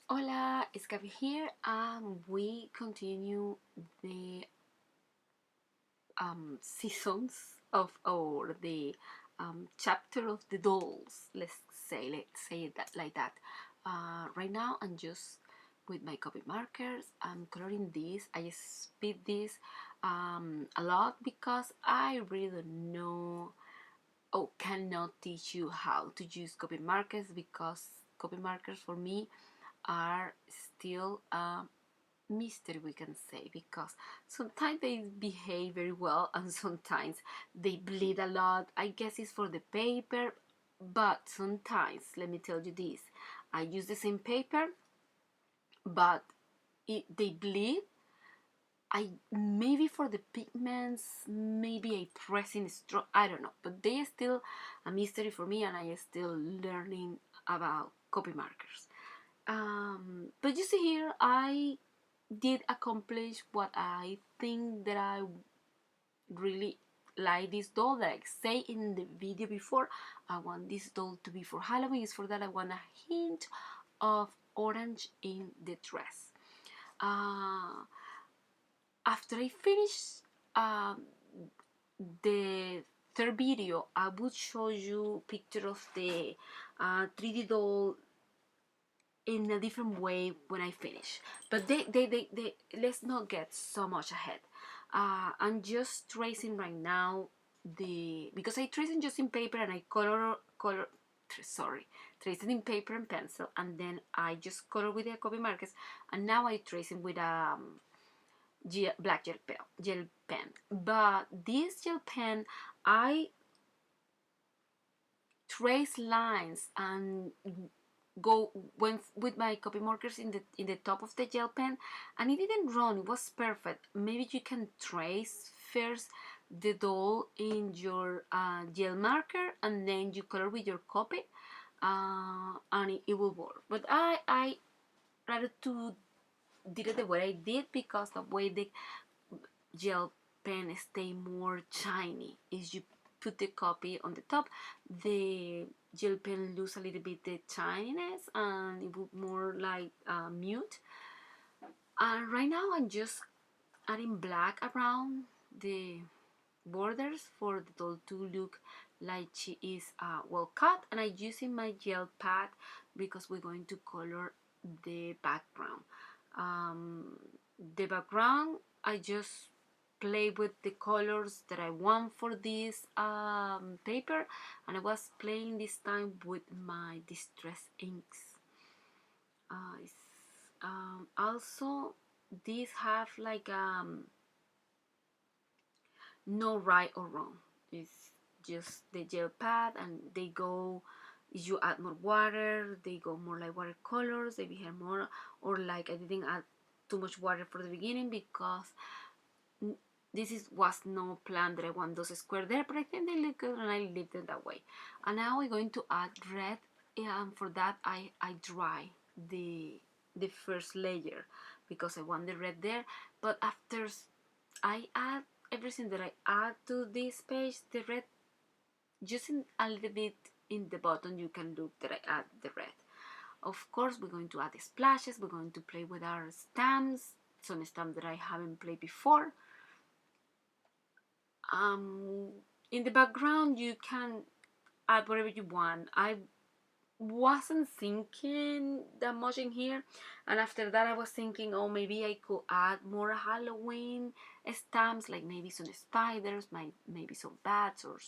Hola, it's Gabby here, and we continue the seasons of or the chapter of the dolls. Let's say it that like that. Right now, I'm just with my copy markers. I'm coloring this. I speed this a lot because I really don't know cannot teach you how to use copy markers because copy markers for me are still mystery, we can say, because sometimes they behave very well and sometimes they bleed a lot. I guess it's for the paper, but sometimes, let me tell you this, I use the same paper but they bleed. I maybe for the pigments, maybe I pressing strong, I don't know, but they are still a mystery for me and I am still learning about copy markers. But you see here, I did accomplish what I think that I really like this doll that I say in the video before. I want this doll to be for Halloween. Is for that I want a hint of orange in the dress. Uh, After I finish um, the third video, I would show you picture of the 3D doll in a different way when I finish. But they let's not get so much ahead. I'm just tracing right now because I tracing just in paper and I tracing in paper and pencil, and then I just color with the copy markers, and now I tracing with black gel pen. But this gel pen, I trace lines and go went with my copy markers in the top of the gel pen, and it didn't run. It was perfect. Maybe you can trace first the doll in your gel marker and then you color with your copy, and it will work. But I rather to did it the way I did because the way the gel pen stay more shiny is you put the copy on the top, the gel pen lose a little bit the shininess and it would more like mute. And right now I'm just adding black around the borders for the doll to look like she is well cut, and I'm using my gel pad because we're going to color the background. um, the background, I just play with the colors that I want for this paper, and I was playing this time with my distress inks. Also, these have like no right or wrong. It's just the gel pad, and they go. If you add more water, they go more like watercolors. They behave more, or like I didn't add too much water for the beginning because was no plan that I want those square there, but I think they look good and I leave them that way. And now we're going to add red, and for that I dry the first layer because I want the red there. But after I add everything that I add to this page, the red, just in a little bit in the bottom you can look that I add the red. Of course, we're going to add the splashes. We're going to play with our stamps, some stamps that I haven't played before. um, in the background you can add whatever you want. I wasn't thinking that much in here, and after that I was thinking, oh, maybe I could add more Halloween stamps, like maybe some spiders, maybe some bats or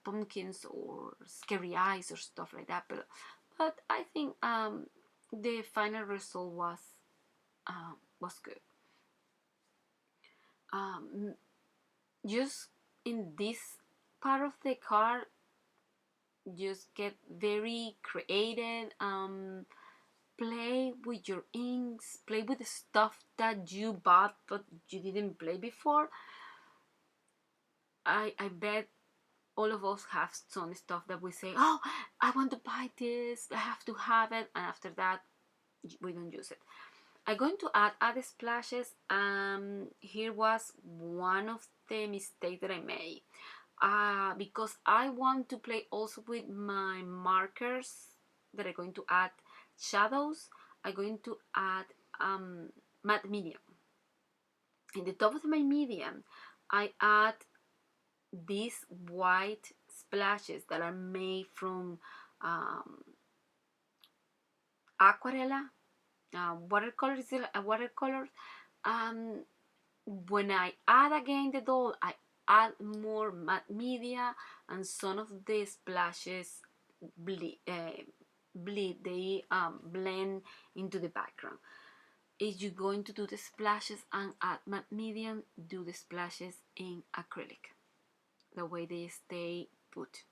pumpkins or scary eyes or stuff like that, but I think the final result was good. um, just in this part of the card, just get very creative. Play with your inks, play with the stuff that you bought but you didn't play before. I bet all of us have some stuff that we say, oh, I want to buy this, I have to have it, and after that we don't use it. I'm going to add splashes. Here was one of the mistakes that I made. Because I want to play also with my markers that are going to add shadows. I'm going to add matte medium. In the top of my medium, I add these white splashes that are made from aquarella, watercolors. Um, when I add again the doll, I add more matte media, and some of the splashes they blend into the background. If you're going to do the splashes and add matte medium, do the splashes in acrylic, the way they stay put.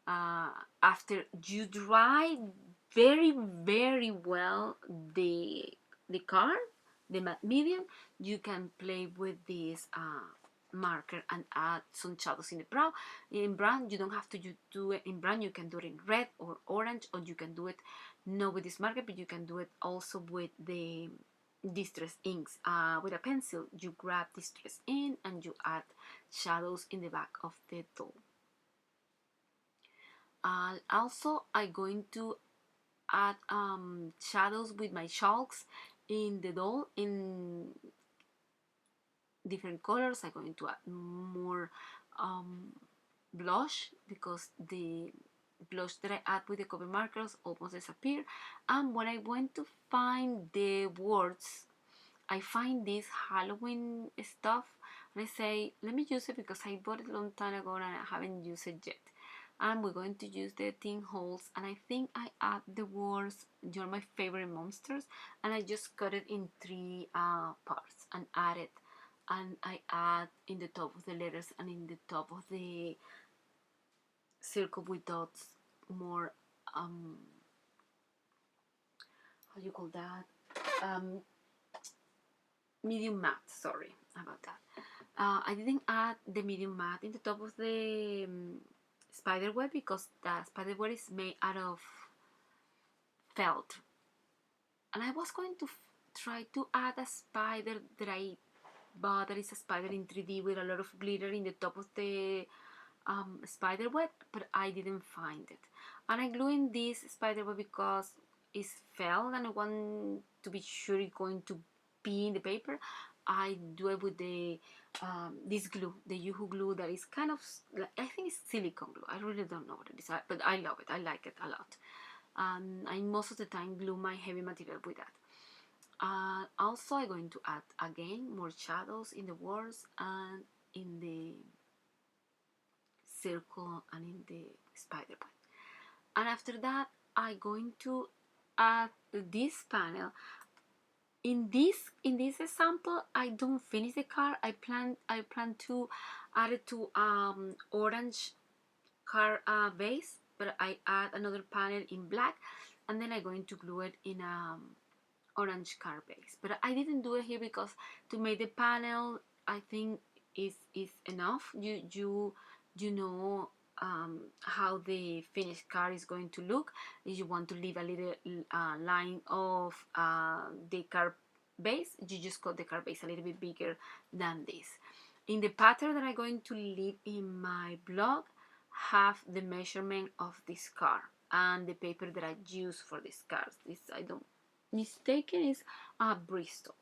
After you dry very well the card, the matte medium, you can play with this marker and add some shadows in the brown. In brown, you don't have to do it in brown. You can do it in red or orange, or you can do it not with this marker, but you can do it also with the distress inks. With a pencil, you grab distress ink and you add shadows in the back of the doll. Also, I'm going to add shadows with my chalks in the doll in different colors. I'm going to add more blush, because the blush that I add with the copy markers almost disappear. And when I went to find the words, I find this Halloween stuff, and I say, let me use it because I bought it a long time ago and I haven't used it yet. And we're going to use the thin holes, and I think I add the words "You're my favorite monsters," and I just cut it in 3 parts and add it, and I add in the top of the letters and in the top of the circle with dots more how you call that, medium matte. Sorry about that. I didn't add the medium matte in the top of the spider web because the spider web is made out of felt, and I was going to try to add a spider that I bought, that is a spider in 3D with a lot of glitter in the top of the spider web, but I didn't find it, and I glue in this spider web because it's felt and I want to be sure it's going to be in the paper. I do it with the this glue, the Yoo-hoo glue, that is kind of, I think it's silicone glue. I really don't know what it is, but I love it. I like it a lot. I most of the time glue my heavy material with that. Also, I'm going to add again more shadows in the words and in the circle and in the spider web. And after that, I'm going to add this panel. In this example, I don't finish the card. I plan to add it to orange card base, but I add another panel in black, and then I'm going to glue it in orange card base. But I didn't do it here because to make the panel, I think is enough. You know how the finished card is going to look. If you want to leave a little line of the card base, you just cut the card base a little bit bigger than this. In the pattern that I'm going to leave in my blog, have the measurement of this card and the paper that I use for these cards. This, I don't mistaken, is Bristol.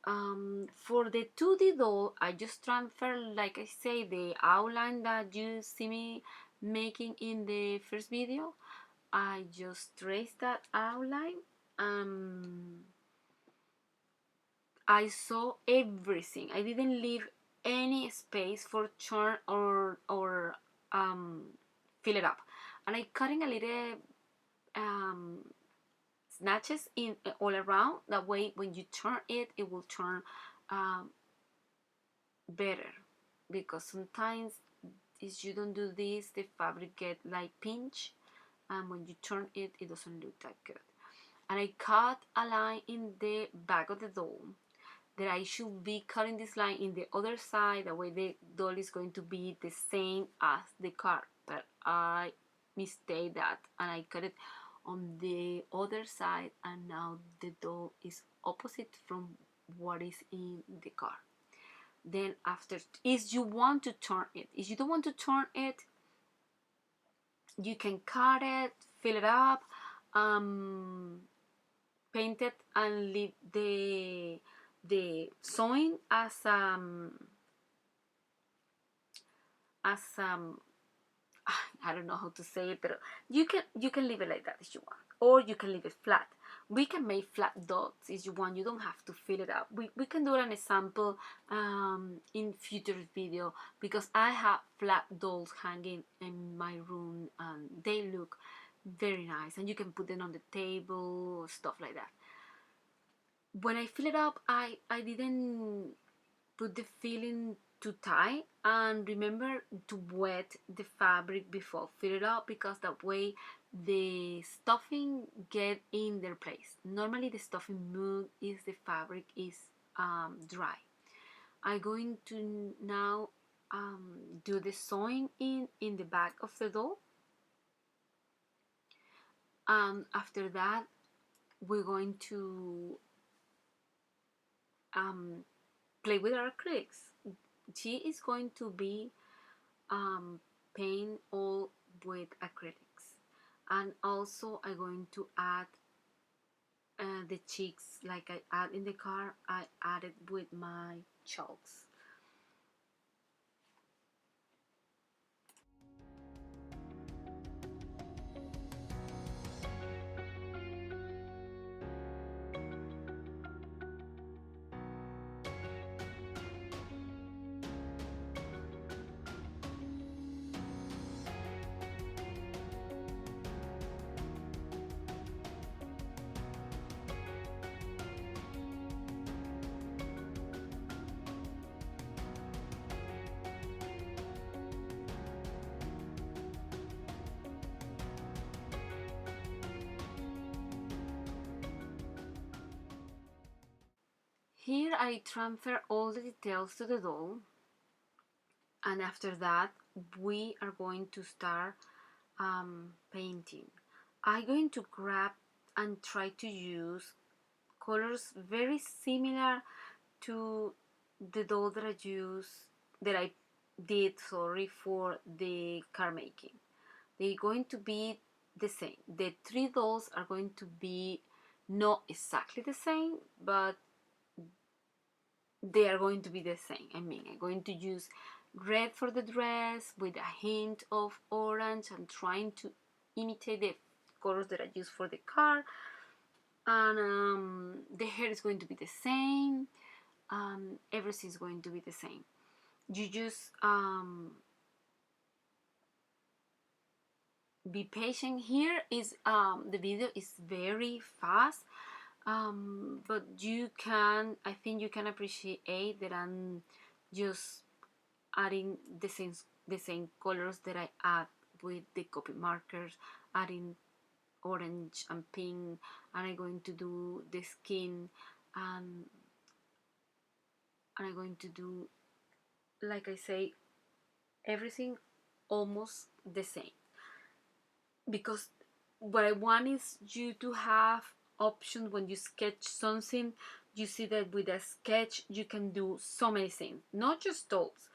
For the 2D doll, I just transfer, like I say, the outline that you see me making in the first video. I just trace that outline. I saw everything. I didn't leave any space for turn or fill it up. And I cutting a little snatches in all around. That way, when you turn it, it will turn better. Because sometimes if you don't do this, the fabric get like pinch, and when you turn it, it doesn't look that good. And I cut a line in the back of the doll that I should be cutting this line in the other side. That way the doll is going to be the same as the card, but I mistake that and I cut it on the other side, and now the doll is opposite from what is in the card. Then after, if you want to turn it, if you don't want to turn it, you can cut it, fill it up, paint it and leave the sewing as I don't know how to say it, but you can leave it like that if you want, or you can leave it flat. We can make flat dots if you want. You don't have to fill it up. We can do an example in future video, because I have flat dolls hanging in my room and they look very nice, and you can put them on the table, stuff like that. When I fill it up, I didn't put the filling too tight, and remember to wet the fabric before fill it up, because that way the stuffing get in their place. Normally the stuffing moves if the fabric is dry. I'm going to now do the sewing in the back of the doll. After that, we're going to play with our acrylics. She is going to be paint all with acrylics, and also I'm going to add the cheeks like I add in the car. I added with my chalks. Here I transfer all the details to the doll, and after that we are going to start painting. I'm going to grab and try to use colors very similar to the doll that I did, sorry, for the car making. They're going to be the same. The three dolls are going to be not exactly the same, but they are going to be the same. I mean, I'm going to use red for the dress with a hint of orange and trying to imitate the colors that I use for the car. And the hair is going to be the same. Everything is going to be the same. You just be patient. Here is the video is very fast, but I think you can appreciate that I'm just adding the same colors that I add with the copy markers, adding orange and pink, and I'm going to do the skin, and I'm going to do, like I say, everything almost the same, because what I want is you to have options. When you sketch something, you see that with a sketch you can do so many things, not just dolls.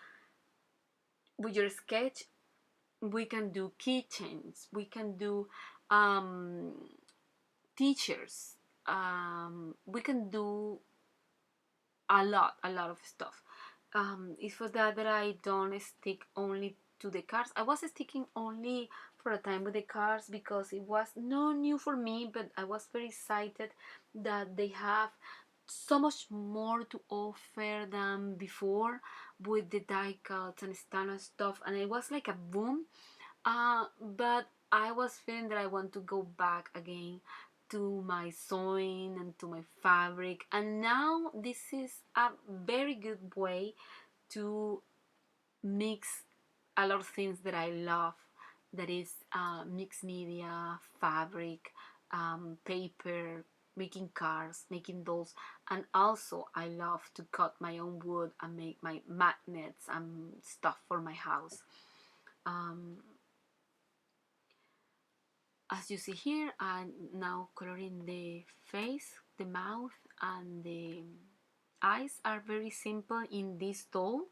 With your sketch we can do keychains, we can do teachers, we can do a lot of stuff. It's for that I don't stick only to the cards. I was sticking only for a time with the cards because it was no new for me, but I was very excited that they have so much more to offer than before with the die cuts and standard stuff, and it was like a boom. But I was feeling that I want to go back again to my sewing and to my fabric, and now this is a very good way to mix a lot of things that I love, that is mixed media, fabric, paper, making cards, making dolls, and also I love to cut my own wood and make my magnets and stuff for my house. As you see here, I'm now coloring the face, the mouth, and the eyes are very simple in this doll.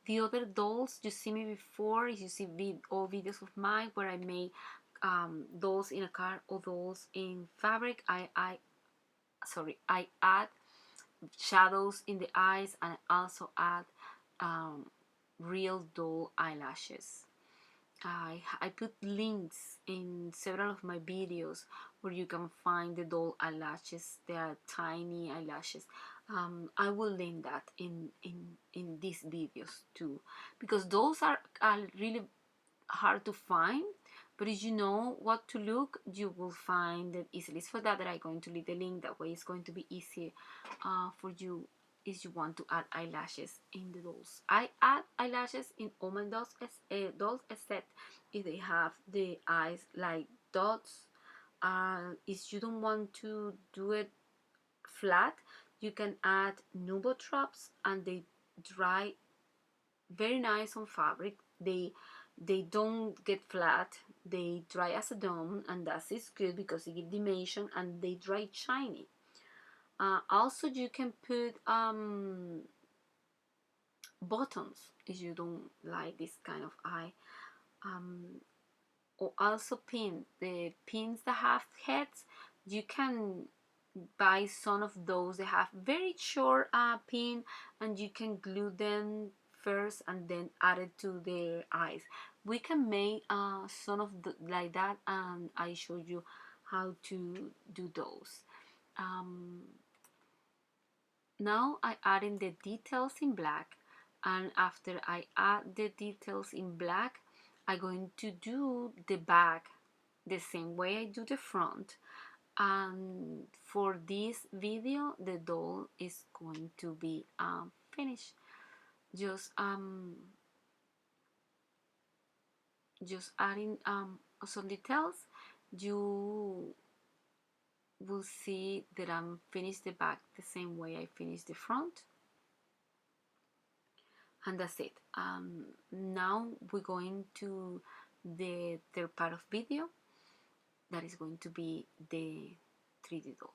The other dolls you see me before, you see all videos of mine where I made dolls in a card or dolls in fabric. I I add shadows in the eyes, and I also add real doll eyelashes. I put links in several of my videos where you can find the doll eyelashes. They are tiny eyelashes. I will link that in these videos too, because those are really hard to find, but if you know what to look, you will find it easily. It's for that I'm going to leave the link. That way it's going to be easy for you if you want to add eyelashes in the dolls. I add eyelashes in all my dolls except if they have the eyes like dots. If you don't want to do it flat, you can add nubo drops, and they dry very nice on fabric. They don't get flat, they dry as a dome, and that is good because they give dimension and they dry shiny. Also you can put buttons if you don't like this kind of eye, or also the pins that have heads. You can buy some of those. They have very short pin, and you can glue them first and then add it to their eyes. We can make some of like that, and I show you how to do those. Now I add in the details in black, and after I add the details in black, I'm going to do the back the same way I do the front. And for this video the doll is going to be finished. Just adding some details. You will see that I'm finished the back the same way I finished the front, and that's it. Now we're going to the third part of video, that is going to be the 3D doll.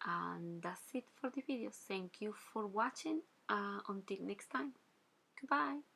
And that's it for the video. Thank you for watching. Until next time, goodbye.